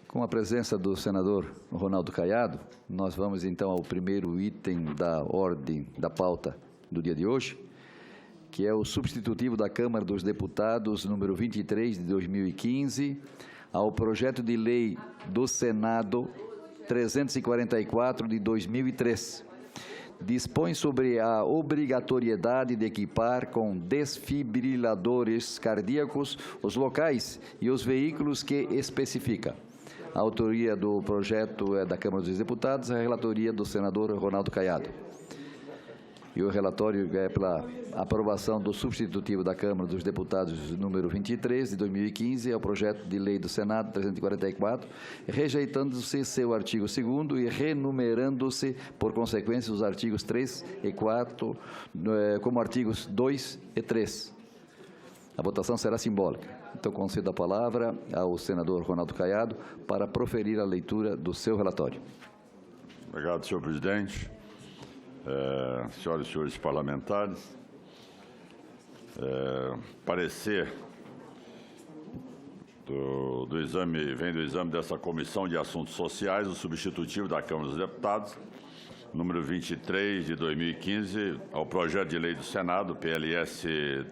Com a presença do senador Ronaldo Caiado, nós vamos então ao primeiro item da ordem da pauta do dia de hoje, que é o substitutivo da Câmara dos Deputados número 23 de 2015 ao projeto de lei do Senado 344 de 2003. Dispõe sobre a obrigatoriedade de equipar com desfibriladores cardíacos os locais e os veículos que especifica. A autoria do projeto é da Câmara dos Deputados, a relatoria do senador Ronaldo Caiado. E o relatório é pela aprovação do substitutivo da Câmara dos Deputados número 23 de 2015 ao projeto de lei do Senado 344, rejeitando-se seu artigo 2º e renumerando-se, por consequência, os artigos 3 e 4 como artigos 2 e 3. A votação será simbólica. Então, concedo a palavra ao senador Ronaldo Caiado para proferir a leitura do seu relatório. Obrigado, senhor presidente. Senhoras e senhores parlamentares, parecer vem do exame dessa Comissão de Assuntos Sociais, o substitutivo da Câmara dos Deputados, número 23 de 2015, ao projeto de lei do Senado, PLS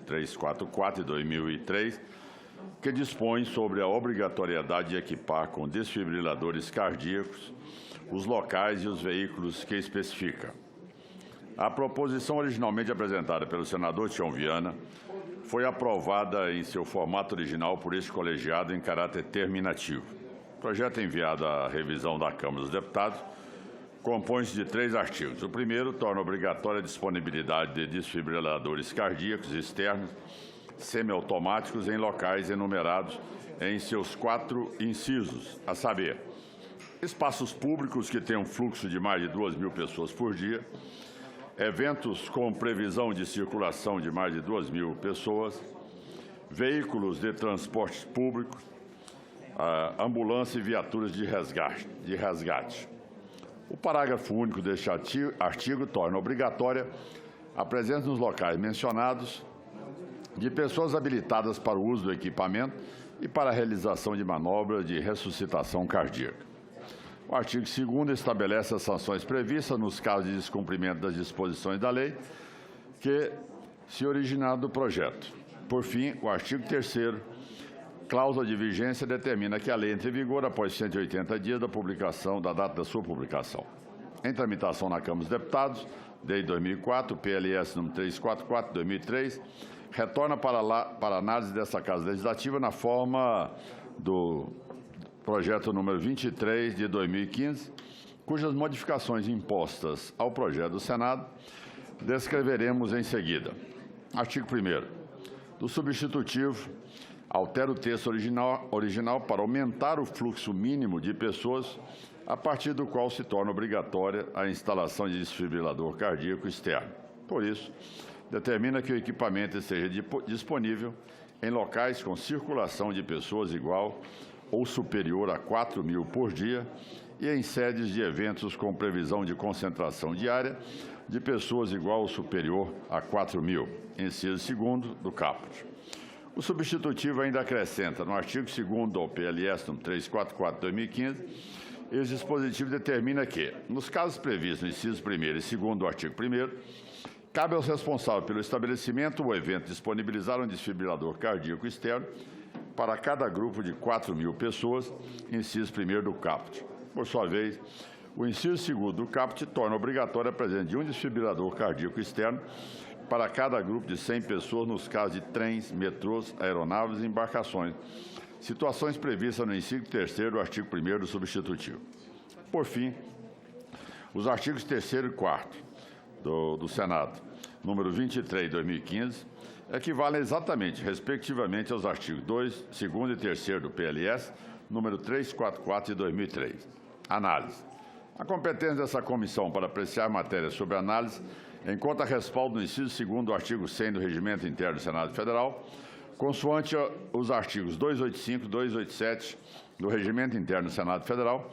344 de 2003, que dispõe sobre a obrigatoriedade de equipar com desfibriladores cardíacos os locais e os veículos que especifica. A proposição originalmente apresentada pelo senador Tião Viana foi aprovada em seu formato original por este colegiado em caráter terminativo. O projeto enviado à revisão da Câmara dos Deputados compõe-se de 3 artigos. O primeiro torna obrigatória a disponibilidade de desfibriladores cardíacos externos semiautomáticos em locais enumerados em seus 4 incisos, a saber, espaços públicos que tenham fluxo de mais de 2.000 pessoas por dia, eventos com previsão de circulação de mais de 2.000 pessoas, veículos de transporte público, ambulância e viaturas de resgate. O parágrafo único deste artigo torna obrigatória a presença nos locais mencionados de pessoas habilitadas para o uso do equipamento e para a realização de manobras de ressuscitação cardíaca. O artigo 2º estabelece as sanções previstas nos casos de descumprimento das disposições da lei que se originaram do projeto. Por fim, o artigo 3º, cláusula de vigência, determina que a lei entre em vigor após 180 dias da data da sua publicação. Em tramitação na Câmara dos Deputados, desde 2004, PLS número 344, 2003, retorna para análise dessa Casa Legislativa na forma do projeto número 23 de 2015, cujas modificações impostas ao projeto do Senado descreveremos em seguida. Artigo 1º. Do substitutivo, altera o texto original para aumentar o fluxo mínimo de pessoas, a partir do qual se torna obrigatória a instalação de desfibrilador cardíaco externo. Por isso, determina que o equipamento esteja disponível em locais com circulação de pessoas igual ou superior a 4.000 por dia e em sedes de eventos com previsão de concentração diária de pessoas igual ou superior a 4.000, inciso 2º do caput. O substitutivo ainda acrescenta no artigo 2º do PLS número 344/2015, esse dispositivo determina que, nos casos previstos no inciso 1º e 2º do artigo 1º, cabe aos responsáveis pelo estabelecimento ou evento disponibilizar um desfibrilador cardíaco externo para cada grupo de 4.000 pessoas, inciso 1º do caput. Por sua vez, o inciso 2º do caput torna obrigatória a presença de um desfibrilador cardíaco externo para cada grupo de 100 pessoas nos casos de trens, metrôs, aeronaves e embarcações, situações previstas no inciso 3º do artigo 1º do substitutivo. Por fim, os artigos 3º e 4º do Senado, número 23 de 2015, equivalem exatamente, respectivamente, aos artigos 2, 2º e 3º do PLS, número 344 de 2003. Análise. A competência dessa comissão para apreciar matéria sobre análise encontra respaldo no inciso 2º do artigo 100 do Regimento Interno do Senado Federal, consoante os artigos 285 e 287 do Regimento Interno do Senado Federal,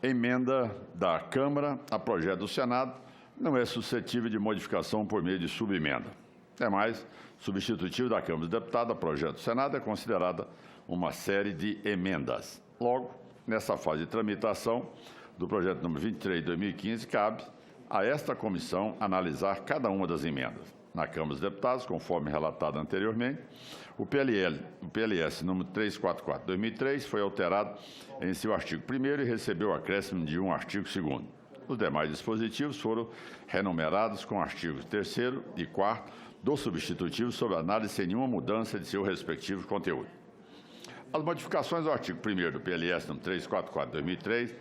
emenda da Câmara a projeto do Senado não é suscetível de modificação por meio de subemenda. Demais, substitutivo da Câmara dos Deputados a projeto do Senado é considerada uma série de emendas. Logo, nessa fase de tramitação do projeto número 23 de 2015, cabe a esta comissão analisar cada uma das emendas. Na Câmara dos Deputados, conforme relatado anteriormente, o PLS número 344/2003 foi alterado em seu artigo 1º e recebeu acréscimo de um artigo 2º. Os demais dispositivos foram renumerados com artigos 3º e 4º do substitutivo sob análise sem nenhuma mudança de seu respectivo conteúdo. As modificações ao artigo 1º do PLS número 344/2003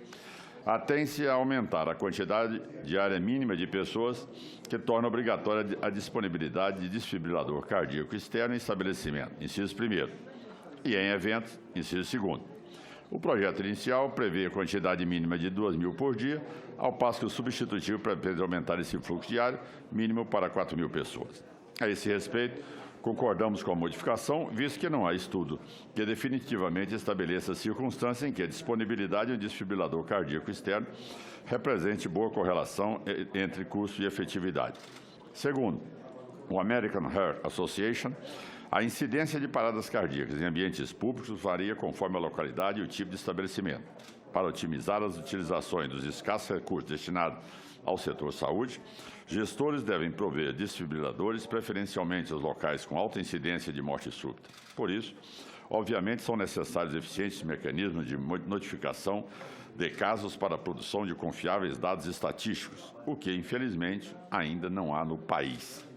atém-se a aumentar a quantidade diária mínima de pessoas que torna obrigatória a disponibilidade de desfibrilador cardíaco externo em estabelecimento, inciso 1º, e em eventos, inciso 2º. O projeto inicial prevê a quantidade mínima de 2.000 por dia, ao passo que o substitutivo pretende aumentar esse fluxo diário mínimo para 4.000 pessoas. A esse respeito, concordamos com a modificação, visto que não há estudo que definitivamente estabeleça a circunstância em que a disponibilidade de um desfibrilador cardíaco externo represente boa correlação entre custo e efetividade. Segundo, o American Heart Association, a incidência de paradas cardíacas em ambientes públicos varia conforme a localidade e o tipo de estabelecimento. Para otimizar as utilizações dos escassos recursos destinados ao setor saúde, gestores devem prover desfibriladores, preferencialmente aos locais com alta incidência de morte súbita. Por isso, obviamente, são necessários eficientes mecanismos de notificação de casos para a produção de confiáveis dados estatísticos, o que, infelizmente, ainda não há no país.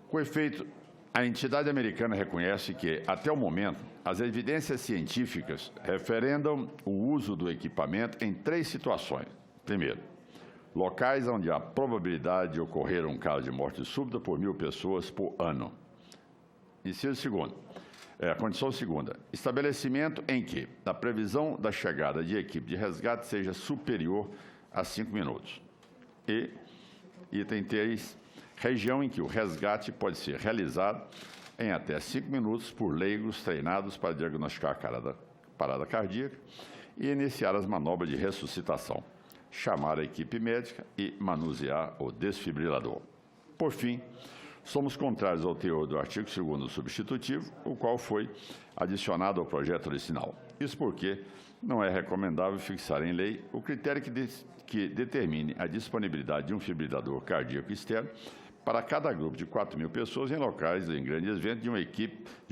Com efeito, a entidade americana reconhece que, até o momento, as evidências científicas referendam o uso do equipamento em 3 situações. Primeiro, locais onde há probabilidade de ocorrer um caso de morte súbita por 1.000 pessoas por ano. Inciso 2º. A condição segunda, estabelecimento em que a previsão da chegada de equipe de resgate seja superior a 5 minutos. E, item 3, região em que o resgate pode ser realizado em até 5 minutos por leigos treinados para diagnosticar a parada cardíaca e iniciar as manobras de ressuscitação, chamar a equipe médica e manusear o desfibrilador. Por fim, somos contrários ao teor do artigo 2º do substitutivo, o qual foi adicionado ao projeto original. Isso porque não é recomendável fixar em lei o critério que determine a disponibilidade de um fibrilador cardíaco externo para cada grupo de 4.000 pessoas em locais em grandes eventos de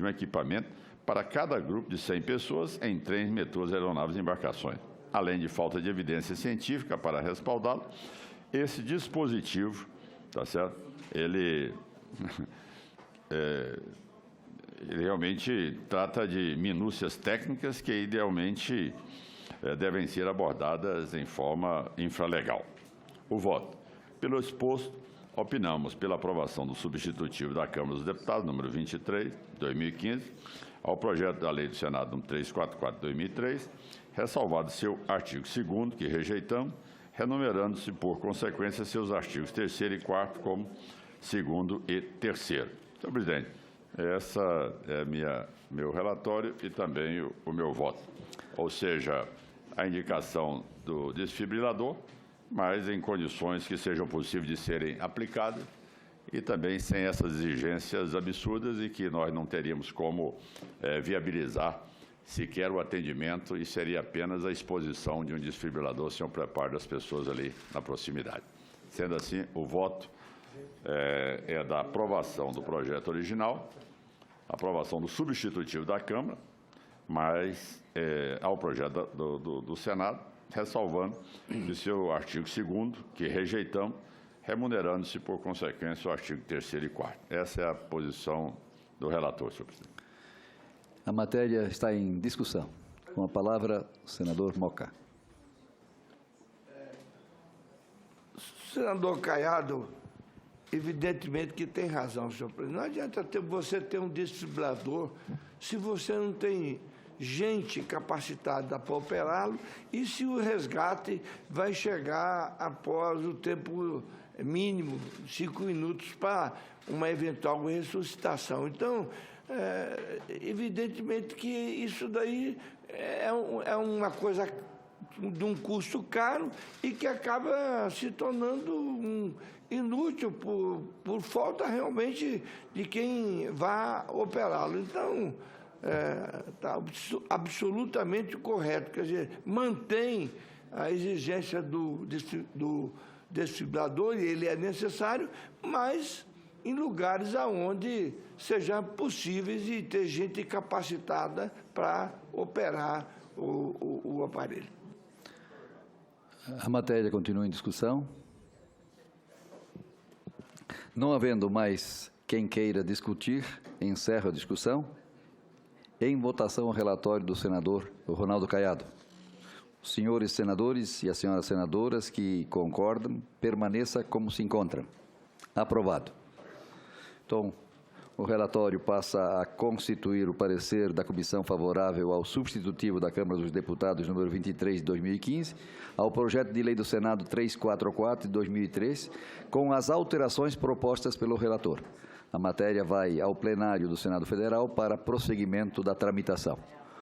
um equipamento para cada grupo de 100 pessoas em trens, metrôs, aeronaves e embarcações. Além de falta de evidência científica para respaldá-lo, esse dispositivo, tá certo? Ele realmente trata de minúcias técnicas que, idealmente, devem ser abordadas em forma infralegal. O voto. Pelo exposto, opinamos pela aprovação do substitutivo da Câmara dos Deputados, número 23, de 2015, ao projeto da Lei do Senado, número 344, de 2003, ressalvado seu artigo 2º, que rejeitamos, renumerando-se, por consequência, seus artigos 3º e 4º como 2º e 3º. Senhor presidente, essa é meu relatório e também o meu voto. Ou seja, a indicação do desfibrilador, mas em condições que sejam possíveis de serem aplicadas e também sem essas exigências absurdas e que nós não teríamos como viabilizar sequer o atendimento e seria apenas a exposição de um desfibrilador sem o preparo das pessoas ali na proximidade. Sendo assim, o voto é da aprovação do projeto original, aprovação do substitutivo da Câmara, mas ao projeto do Senado, ressalvando de seu artigo 2º, que rejeitamos, remunerando-se, por consequência, o artigo 3º e 4º. Essa é a posição do relator, senhor presidente. A matéria está em discussão. Com a palavra, o senador Mocá. Senador Caiado, evidentemente que tem razão, senhor presidente. Não adianta você ter um desfibrilador se você não tem gente capacitada para operá-lo e se o resgate vai chegar após o tempo mínimo, 5 minutos, para uma eventual ressuscitação. Então, evidentemente que isso daí é uma coisa de um custo caro e que acaba se tornando inútil por falta realmente de quem vá operá-lo. Então, está absolutamente correto. Quer dizer, mantém a exigência do desfibrilador, e ele é necessário, mas em lugares onde seja possível e ter gente capacitada para operar o aparelho. A matéria continua em discussão. Não havendo mais quem queira discutir, encerro a discussão. Em votação, o relatório do senador Ronaldo Caiado. Os senhores senadores e as senhoras senadoras que concordam, permaneça como se encontram. Aprovado. Então, o relatório passa a constituir o parecer da comissão favorável ao substitutivo da Câmara dos Deputados número 23 de 2015, ao projeto de lei do Senado 344 de 2003, com as alterações propostas pelo relator. A matéria vai ao plenário do Senado Federal para prosseguimento da tramitação.